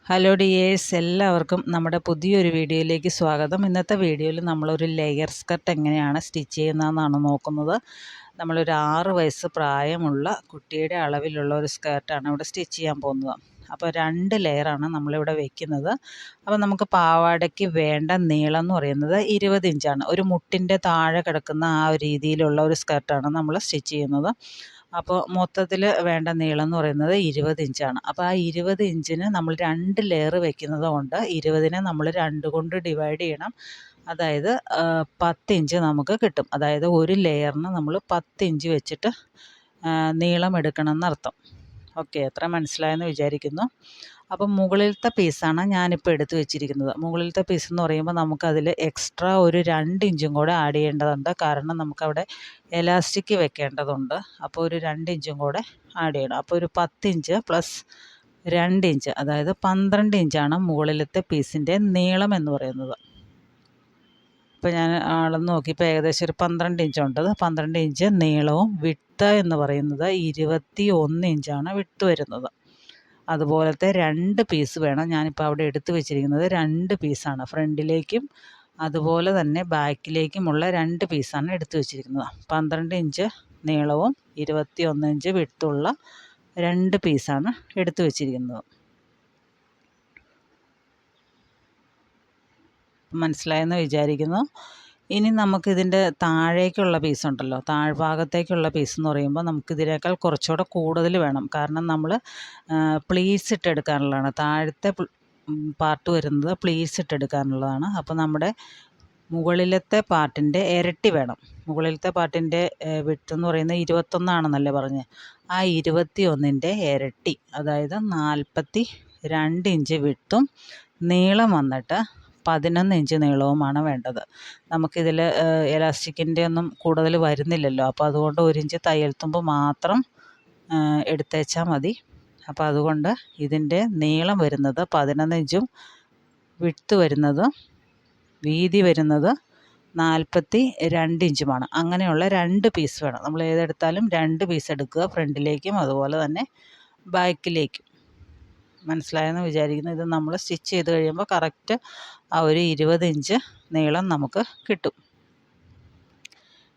Hello dears, എല്ലാവർക്കും നമ്മുടെ പുതിയൊരു വീഡിയോയിലേക്ക് സ്വാഗതം. ഇന്നത്തെ വീഡിയോയിൽ നമ്മളൊരു ലെയർ സ്കർട്ട് എങ്ങനെയാണ് സ്റ്റിച്ച് ചെയ്യുന്നതെന്നാണ് നോക്കുന്നത്. നമ്മളൊരു 6 വയസ്സ് പ്രായമുള്ള കുട്ടിയുടെ അളവിലുള്ള ഒരു സ്കർട്ടാണ് ഇവിടെ സ്റ്റിച്ച് ചെയ്യാൻ പോകുന്നത്. അപ്പോൾ 2 ലെയറാണ് നമ്മളിവിടെ വെക്കുന്നത്. അപ്പോൾ നമുക്ക് പാവാടയ്ക്ക് വേണ്ട നീളം എന്ന് പറയുന്നത് 20 ഇഞ്ചാണ്. ഒരു മുട്ടിൻ്റെ താഴെ കിടക്കുന്ന ആ ഒരു രീതിയിലുള്ള ഒരു സ്കർട്ടാണ് നമ്മൾ സ്റ്റിച്ച് ചെയ്യുന്നത്. അപ്പോൾ മൊത്തത്തിൽ വേണ്ട നീളം എന്ന് പറയുന്നത് 20 ഇഞ്ചാണ്. അപ്പോൾ ആ 20 ഇഞ്ചിന് നമ്മൾ 2 ലെയർ വെക്കുന്നത് കൊണ്ട് 20നെ നമ്മൾ 2 കൊണ്ട് ഡിവൈഡ് ചെയ്യണം. അതായത് 10 ഇഞ്ച് നമുക്ക് കിട്ടും. അതായത് ഒരു ലെയറിന് നമ്മൾ 10 ഇഞ്ച് വെച്ചിട്ട് നീളം എടുക്കണം എന്നർത്ഥം. ഓക്കെ, അത്ര മനസ്സിലായെന്ന് വിചാരിക്കുന്നു. അപ്പം മുകളിലത്തെ പീസാണ് ഞാനിപ്പോൾ എടുത്ത് വെച്ചിരിക്കുന്നത്. മുകളിലത്തെ പീസ് എന്ന് പറയുമ്പോൾ നമുക്കതിൽ എക്സ്ട്രാ ഒരു 2 ഇഞ്ചും കൂടെ ആഡ് ചെയ്യേണ്ടതുണ്ട്. കാരണം നമുക്കവിടെ എലാസ്റ്റിക് വെക്കേണ്ടതുണ്ട്. അപ്പോൾ ഒരു 2 ഇഞ്ചും കൂടെ ആഡ് ചെയ്യണം. അപ്പോൾ ഒരു 10 ഇഞ്ച് പ്ലസ് 2 ഇഞ്ച്, അതായത് 12 ഇഞ്ചാണ് മുകളിലത്തെ പീസിൻ്റെ നീളം എന്ന് പറയുന്നത്. ഇപ്പോൾ ഞാൻ അളന്ന് നോക്കിയപ്പോൾ ഏകദേശം ഒരു 12 ഇഞ്ചുണ്ട്. 12 ഇഞ്ച് നീളവും വിഡ്ത്ത് എന്ന് പറയുന്നത് 21 ഇഞ്ചാണ് വിഡ്ത്ത് വരുന്നത്. അതുപോലത്തെ 2 പീസ് വേണം. ഞാനിപ്പോൾ അവിടെ എടുത്ത് വെച്ചിരിക്കുന്നത് 2 പീസാണ്. ഫ്രണ്ടിലേക്കും അതുപോലെ തന്നെ ബാക്കിലേക്കുമുള്ള 2 പീസാണ് എടുത്ത് വെച്ചിരിക്കുന്നത്. 12 ഇഞ്ച് നീളവും 21 ഇഞ്ച് വിഡ്ത്തുള്ള 2 പീസാണ് എടുത്ത് വെച്ചിരിക്കുന്നത്. മനസ്സിലായെന്ന് വിചാരിക്കുന്നു. ഇനി നമുക്കിതിൻ്റെ താഴേക്കുള്ള പീസുണ്ടല്ലോ, താഴ്ഭാഗത്തേക്കുള്ള പീസ് എന്ന് പറയുമ്പോൾ നമുക്കിതിനേക്കാൾ കുറച്ചുകൂടെ കൂടുതൽ വേണം. കാരണം നമ്മൾ പ്ലീറ്റ്സ് ഇട്ടെടുക്കാനുള്ളതാണ്. താഴത്തെ പാർട്ട് വരുന്നത് പ്ലീറ്റ്സ് ഇട്ടെടുക്കാനുള്ളതാണ്. അപ്പോൾ നമ്മുടെ മുകളിലത്തെ പാർട്ടിൻ്റെ ഇരട്ടി വേണം. മുകളിലത്തെ പാർട്ടിൻ്റെ വിഡ്ത്ത് എന്ന് പറയുന്നത് 21 പറഞ്ഞത്. ആ 21ൻ്റെ ഇരട്ടി, അതായത് 42 ഇഞ്ച് വിഡ്ത്തും നീളം വന്നിട്ട് 11 ഇഞ്ച് നീളവുമാണ് വേണ്ടത്. നമുക്കിതിൽ എലാസ്റ്റിക്കിൻ്റെ ഒന്നും കൂടുതൽ വരുന്നില്ലല്ലോ. അപ്പോൾ അതുകൊണ്ട് 1 ഇഞ്ച് തയ്യൽ തുമ്പ് മാത്രം എടുത്തേച്ചാൽ മതി. അപ്പോൾ അതുകൊണ്ട് ഇതിൻ്റെ നീളം വരുന്നത് 11 ഇഞ്ചും വിഡ്ത്ത് വരുന്നത്, വീതി വരുന്നത് 42 ഇഞ്ചുമാണ്. അങ്ങനെയുള്ള 2 പീസ് വേണം. നമ്മൾ ഏതെടുത്താലും 2 പീസ് എടുക്കുക, ഫ്രണ്ടിലേക്കും അതുപോലെ തന്നെ ബാക്കിലേക്കും. മനസ്സിലായെന്ന് വിചാരിക്കുന്നു. ഇത് നമ്മൾ സ്റ്റിച്ച് ചെയ്ത് കഴിയുമ്പോൾ കറക്റ്റ് ആ ഒരു 20 ഇഞ്ച് നീളം നമുക്ക് കിട്ടും.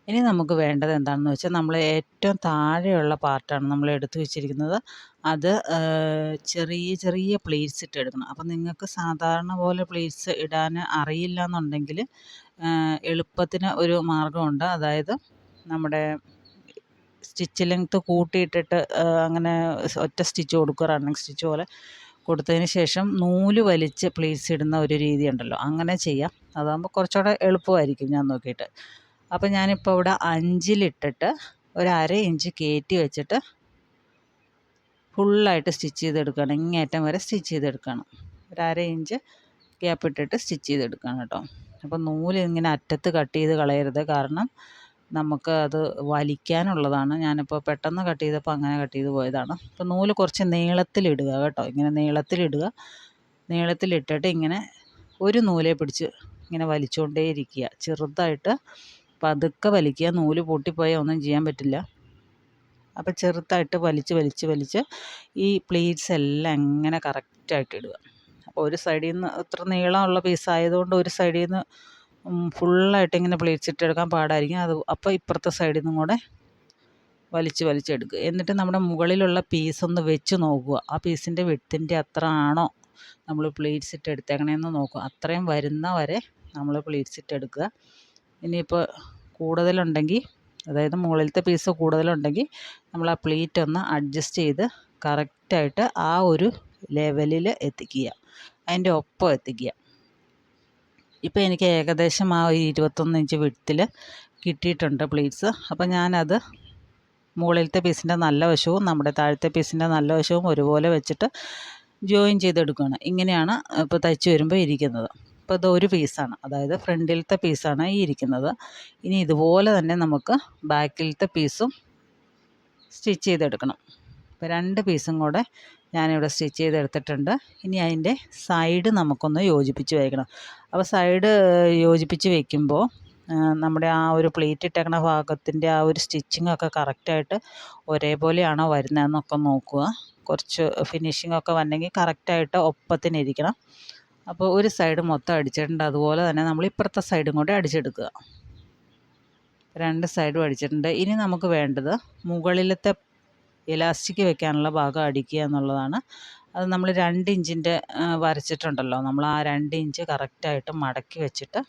ഇനി നമുക്ക് വേണ്ടത് എന്താണെന്ന് വെച്ചാൽ, നമ്മൾ ഏറ്റവും താഴെയുള്ള പാർട്ടാണ് നമ്മൾ എടുത്തു വെച്ചിരിക്കുന്നത്. അത് ചെറിയ ചെറിയ പ്ലീറ്റ്സ് ഇട്ടെടുക്കണം. അപ്പം നിങ്ങൾക്ക് സാധാരണ പോലെ പ്ലീറ്റ്സ് ഇടാൻ അറിയില്ല എന്നുണ്ടെങ്കിൽ എളുപ്പത്തിന് ഒരു മാർഗ്ഗമുണ്ട്. അതായത് നമ്മുടെ സ്റ്റിച്ച് ലെങ്ത്ത് കൂട്ടിയിട്ടിട്ട് അങ്ങനെ ഒറ്റ സ്റ്റിച്ച് കൊടുക്കുക, റണ്ണിങ് സ്റ്റിച്ച് പോലെ കൊടുത്തതിന് ശേഷം നൂല് വലിച്ച് പ്ലീറ്റ്സ് ഇടുന്ന ഒരു രീതി ഉണ്ടല്ലോ, അങ്ങനെ ചെയ്യാം. അതാകുമ്പോൾ കുറച്ചുകൂടെ എളുപ്പമായിരിക്കും ഞാൻ നോക്കിയിട്ട്. അപ്പോൾ ഞാനിപ്പോൾ ഇവിടെ 5-ലിട്ടിട്ട് ഒരു 1/2 ഇഞ്ച് കയറ്റി വെച്ചിട്ട് ഫുള്ളായിട്ട് സ്റ്റിച്ച് ചെയ്തെടുക്കണം. ഇങ്ങേറ്റം വരെ സ്റ്റിച്ച് ചെയ്തെടുക്കണം. ഒരു 1/2 ഇഞ്ച് ഗ്യാപ്പ് ഇട്ടിട്ട് സ്റ്റിച്ച് ചെയ്തെടുക്കണം കേട്ടോ. അപ്പോൾ നൂല് ഇങ്ങനെ അറ്റത്ത് കട്ട് ചെയ്ത് കളയരുത്. കാരണം നമുക്ക് അത് വലിക്കാനുള്ളതാണ്. ഞാനിപ്പോൾ പെട്ടെന്ന് കട്ട് ചെയ്തപ്പോൾ അങ്ങനെ കട്ട് ചെയ്ത് പോയതാണ്. അപ്പോൾ നൂല് കുറച്ച് നീളത്തിലിടുക കേട്ടോ. ഇങ്ങനെ നീളത്തിലിടുക. നീളത്തിലിട്ടിട്ട് ഇങ്ങനെ ഒരു നൂലെ പിടിച്ച് ഇങ്ങനെ വലിച്ചുകൊണ്ടേയിരിക്കുക. ചെറുതായിട്ട് പതുക്കെ വലിക്കുക. നൂല് പൊട്ടിപ്പോയാൽ ഒന്നും ചെയ്യാൻ പറ്റില്ല. അപ്പോൾ ചെറുതായിട്ട് വലിച്ച് ഈ പ്ലീറ്റ്സ് എല്ലാം ഇങ്ങനെ കറക്റ്റായിട്ട് ഇടുക. അപ്പോൾ ഒരു സൈഡിൽ നിന്ന് ഇത്ര നീളമുള്ള പീസായതുകൊണ്ട് ഒരു സൈഡിൽ നിന്ന് ഫുള്ളായിട്ട് ഇങ്ങനെ പ്ലീറ്റ്സ് ഇട്ടെടുക്കാൻ പാടായിരിക്കും. അപ്പോൾ ഇപ്പുറത്തെ സൈഡിൽ നിന്നും കൂടെ വലിച്ചെടുക്കുക. എന്നിട്ട് നമ്മുടെ മുകളിലുള്ള പീസൊന്ന് വെച്ച് നോക്കുക. ആ പീസിൻ്റെ വിഡ്ത്തിൻ്റെ അത്ര ആണോ നമ്മൾ പ്ലീറ്റ്സ് ഇട്ടെടുത്തേക്കണേന്ന് നോക്കുക. അത്രയും വരുന്ന വരെ നമ്മൾ പ്ലീറ്റ്സ് ഇട്ടെടുക്കുക. ഇനിയിപ്പോൾ കൂടുതലുണ്ടെങ്കിൽ, അതായത് മുകളിലത്തെ പീസ് കൂടുതലുണ്ടെങ്കിൽ നമ്മൾ ആ പ്ലീറ്റ് ഒന്ന് അഡ്ജസ്റ്റ് ചെയ്ത് കറക്റ്റായിട്ട് ആ ഒരു ലെവലിൽ എത്തിക്കുക, അതിൻ്റെ ഒപ്പം എത്തിക്കുക. ഇപ്പോൾ എനിക്ക് ഏകദേശം ആ 21 ഇഞ്ച് വിഡ്ത്തിൽ കിട്ടിയിട്ടുണ്ട് പ്ലീറ്റ്സ്. അപ്പോൾ ഞാനത് മുകളിലത്തെ പീസിൻ്റെ നല്ല വശവും നമ്മുടെ താഴത്തെ പീസിൻ്റെ നല്ല വശവും ഒരുപോലെ വെച്ചിട്ട് ജോയിൻ ചെയ്തെടുക്കുകയാണ്. ഇങ്ങനെയാണ് ഇപ്പോൾ തയ്ച്ച് വരുമ്പോൾ ഇരിക്കുന്നത്. ഇപ്പോൾ ഇത് ഒരു പീസാണ്, അതായത് ഫ്രണ്ടിലത്തെ പീസാണ് ഈ ഇരിക്കുന്നത്. ഇനി ഇതുപോലെ തന്നെ നമുക്ക് ബാക്കിലത്തെ പീസും സ്റ്റിച്ച് ചെയ്തെടുക്കണം. ഇപ്പോൾ 2 പീസും കൂടെ ഞാനിവിടെ സ്റ്റിച്ച് ചെയ്തെടുത്തിട്ടുണ്ട്. ഇനി അതിൻ്റെ സൈഡ് നമുക്കൊന്ന് യോജിപ്പിച്ച് വയ്ക്കണം. അപ്പോൾ സൈഡ് യോജിപ്പിച്ച് വയ്ക്കുമ്പോൾ നമ്മുടെ ആ ഒരു പ്ലീറ്റ് ഇട്ടേക്കണ ഭാഗത്തിൻ്റെ ആ ഒരു സ്റ്റിച്ചിങ്ങൊക്കെ കറക്റ്റായിട്ട് ഒരേപോലെയാണോ വരുന്നതെന്നൊക്കെ നോക്കുക. കുറച്ച് ഫിനിഷിങ്ങൊക്കെ വന്നെങ്കിൽ കറക്റ്റായിട്ട് ഒപ്പത്തിനിരിക്കണം. അപ്പോൾ ഒരു സൈഡ് മൊത്തം അടിച്ചിട്ടുണ്ട്. അതുപോലെ തന്നെ നമ്മൾ ഇപ്പുറത്തെ സൈഡും കൂടി അടിച്ചെടുക്കുക. 2 സൈഡും അടിച്ചിട്ടുണ്ട്. ഇനി നമുക്ക് വേണ്ടത് മുകളിലത്തെ ഇലാസ്റ്റിക് വെക്കാനുള്ള ഭാഗം അടിക്കുക എന്നുള്ളതാണ്. അത് നമ്മൾ 2 ഇഞ്ചിൻ്റെ വരച്ചിട്ടുണ്ടല്ലോ, നമ്മൾ ആ 2 ഇഞ്ച് കറക്റ്റായിട്ട് മടക്കി വെച്ചിട്ട്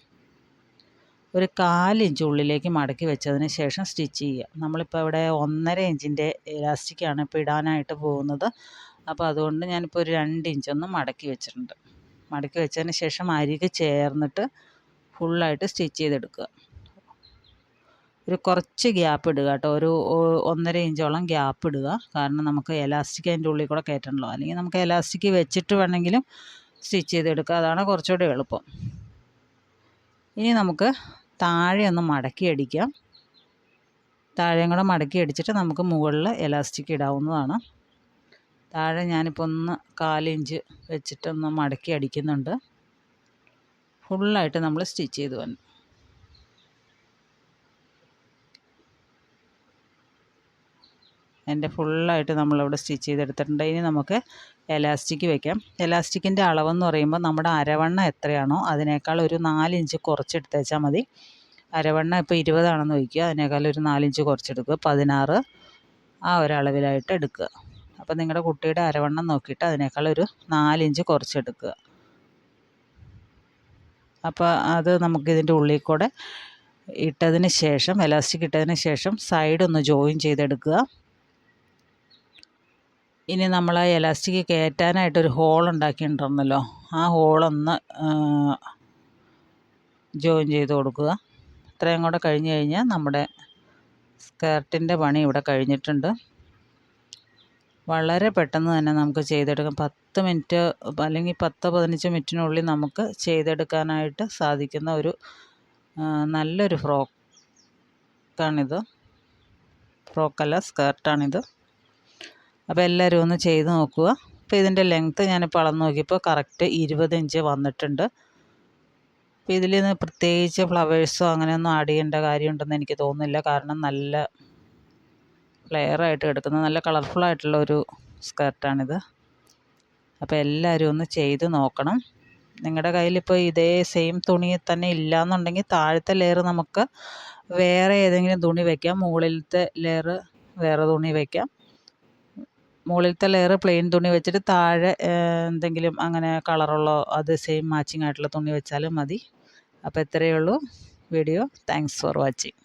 ഒരു 1/4 ഇഞ്ച് ഉള്ളിലേക്ക് മടക്കി വെച്ചതിന് ശേഷം സ്റ്റിച്ച് ചെയ്യുക. നമ്മളിപ്പോൾ ഇവിടെ 1.5 ഇഞ്ചിൻ്റെ ഇലാസ്റ്റിക്കാണ് ഇപ്പോൾ ഇടാനായിട്ട് പോകുന്നത്. അപ്പോൾ അതുകൊണ്ട് ഞാനിപ്പോൾ ഒരു 2 ഇഞ്ചൊന്ന് മടക്കി വെച്ചിട്ടുണ്ട്. മടക്കി വെച്ചതിന് ശേഷം അരികെ ചേർന്നിട്ട് ഫുള്ളായിട്ട് സ്റ്റിച്ച് ചെയ്തെടുക്കുക. ഒരു കുറച്ച് ഗ്യാപ്പ് ഇടുക കേട്ടോ, ഒരു 1.5 ഇഞ്ചോളം ഗ്യാപ്പ് ഇടുക. കാരണം നമുക്ക് എലാസ്റ്റിക് അതിൻ്റെ ഉള്ളിൽ കൂടെ കയറ്റണമല്ലോ. അല്ലെങ്കിൽ നമുക്ക് എലാസ്റ്റിക് വെച്ചിട്ട് വേണമെങ്കിലും സ്റ്റിച്ച് ചെയ്തെടുക്കുക. അതാണ് കുറച്ചുകൂടി എളുപ്പം. ഇനി നമുക്ക് താഴെ ഒന്ന് മടക്കി അടിക്കാം. താഴെയും കൂടെ മടക്കി അടിച്ചിട്ട് നമുക്ക് മുകളിൽ എലാസ്റ്റിക് ഇടാവുന്നതാണ്. താഴെ ഞാനിപ്പോൾ ഒന്ന് 1/4 ഇഞ്ച് വെച്ചിട്ടൊന്ന് മടക്കി അടിക്കുന്നുണ്ട്. ഫുള്ളായിട്ട് നമ്മൾ സ്റ്റിച്ച് ചെയ്ത് വന്നു. എൻ്റെ ഫുള്ളായിട്ട് നമ്മളിവിടെ സ്റ്റിച്ച് ചെയ്തെടുത്തിട്ടുണ്ട്. ഇനി നമുക്ക് എലാസ്റ്റിക് വെക്കാം. എലാസ്റ്റിക്കിൻ്റെ അളവെന്ന് പറയുമ്പോൾ നമ്മുടെ അരവണ്ണം എത്രയാണോ അതിനേക്കാൾ ഒരു 4 ഇഞ്ച് കുറച്ചെടുത്ത് വെച്ചാൽ മതി. അരവണ്ണം ഇപ്പോൾ 20 ആണെന്ന് വയ്ക്കുക, അതിനേക്കാൾ ഒരു 4 ഇഞ്ച് കുറച്ചെടുക്കുക. 16 ആ ഒരളവിലായിട്ട് എടുക്കുക. അപ്പോൾ നിങ്ങളുടെ കുട്ടിയുടെ അരവണ്ണം നോക്കിയിട്ട് അതിനേക്കാൾ ഒരു 4 ഇഞ്ച് കുറച്ചെടുക്കുക. അപ്പോൾ അത് നമുക്കിതിൻ്റെ ഉള്ളിൽ കൂടെ ഇട്ടതിന് ശേഷം, എലാസ്റ്റിക് ഇട്ടതിന് ശേഷം സൈഡൊന്ന് ജോയിൻ ചെയ്തെടുക്കുക. ഇനി നമ്മൾ ആ എലാസ്റ്റിക് കയറ്റാനായിട്ടൊരു ഹോൾ ഉണ്ടാക്കിയിട്ടുണ്ടല്ലോ, ആ ഹോളൊന്ന് ജോയിൻ ചെയ്ത് കൊടുക്കുക. ഇത്രയും കൂടെ കഴിഞ്ഞ് കഴിഞ്ഞാൽ നമ്മുടെ സ്കേർട്ടിൻ്റെ പണി ഇവിടെ കഴിഞ്ഞിട്ടുണ്ട്. വളരെ പെട്ടെന്ന് തന്നെ നമുക്ക് ചെയ്തെടുക്കാം. 10 മിനിറ്റ് അല്ലെങ്കിൽ 10-15 മിനിറ്റിനുള്ളിൽ നമുക്ക് ചെയ്തെടുക്കാനായിട്ട് സാധിക്കുന്ന ഒരു നല്ലൊരു ഫ്രോക്കാണിത്. ഫ്രോക്കല്ല, സ്കേർട്ടാണിത്. അപ്പോൾ എല്ലാവരും ഒന്ന് ചെയ്ത് നോക്കുക. അപ്പോൾ ഇതിൻ്റെ ലെങ്ത്ത് ഞാനിപ്പോൾ അളന്ന് നോക്കിയപ്പോൾ കറക്റ്റ് 20 ഇഞ്ച് വന്നിട്ടുണ്ട്. അപ്പോൾ ഇതിൽ നിന്ന് പ്രത്യേകിച്ച് ഫ്ലവേഴ്സോ അങ്ങനെയൊന്നും ആഡ് ചെയ്യേണ്ട കാര്യമുണ്ടെന്ന് എനിക്ക് തോന്നുന്നില്ല. കാരണം നല്ല ഫ്ലെയറായിട്ട് കിടക്കുന്ന നല്ല കളർഫുള്ളായിട്ടുള്ള ഒരു സ്കേർട്ടാണിത്. അപ്പോൾ എല്ലാവരും ഒന്ന് ചെയ്ത് നോക്കണം. നിങ്ങളുടെ കയ്യിലിപ്പോൾ ഇതേ സെയിം തുണി തന്നെ ഇല്ലയെന്നുണ്ടെങ്കിൽ താഴത്തെ ലെയർ നമുക്ക് വേറെ ഏതെങ്കിലും തുണി വയ്ക്കാം. മുകളിലത്തെ ലെയർ വേറെ തുണി വയ്ക്കാം. മുകളിലത്തെ ലെയർ പ്ലെയിൻ തുണി വെച്ചിട്ട് താഴെ എന്തെങ്കിലും അങ്ങനെ കളറുള്ള അത് സെയിം മാച്ചിങ് ആയിട്ടുള്ള തുണി വെച്ചാലും മതി. അപ്പോൾ ഇത്രയേ ഉള്ളൂ വീഡിയോ. Thanks for watching.